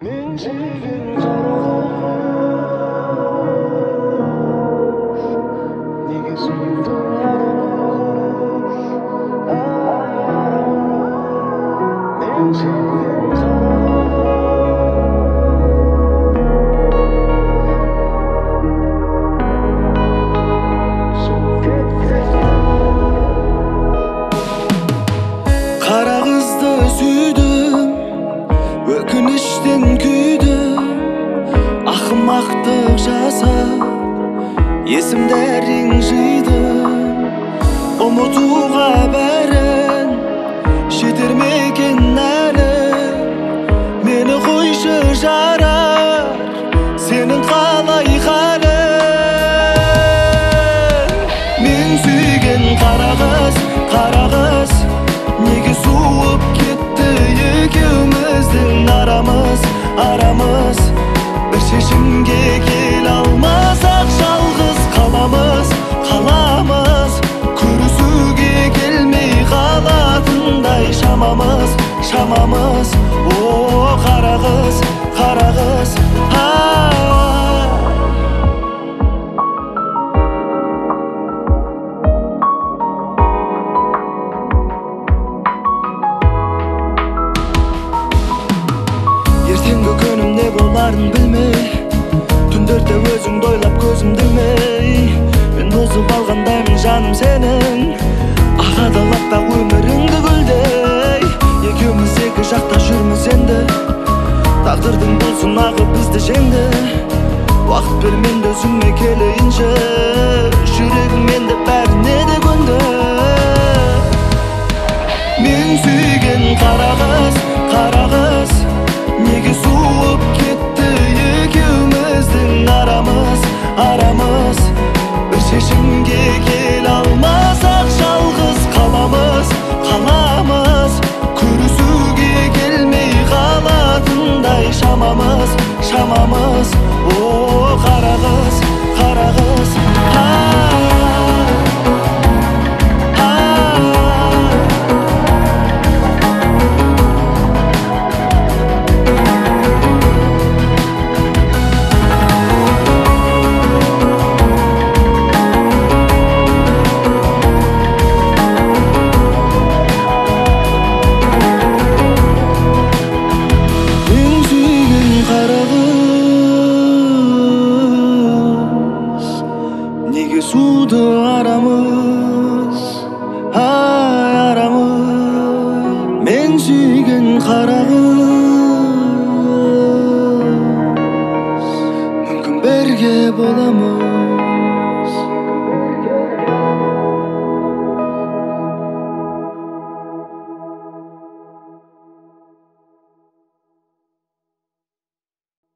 Kara kızdı süydüm, ökünüşten küydüm. Ahmaktık жасап, есімдерін жидым. Ұмытуға бәрін жетер ме екен әлі? Мені қойшы жарар, сенің қалай халің? Мен сүйген қара қыз, неге суып кетті екеуміздің арамыз? Bir шешімге келе алмасақ жалғыз қаламыз. Көрісуге келмей қалатындай шамамыз. О, қара қыз, ертеңгі күнім не боларын білмей, түндерде өзіңді ойлап көзімді ілмей, мен бұзып алғандаймын жаным сенің. Ағадалап бақ өміріңді гүлдей, екеуміз екі жақта жүрміз енді. Тағдырдың бұл сынағы бізді жеңді. Уақыт бер менде өзіңе келейінші, жүрегім менде бәріне де көнді. Мен сүйген қара қыз, неге суып кетті екеуміздің арамыз? Bir шешімге келе алмасақ жалғыз қаламыз. Көрісуге келмей қалатындай шамамыз. О, қара қыз, неге суды арамыз? Мен сүйген қара қыз, мүмкін бірге боламыз.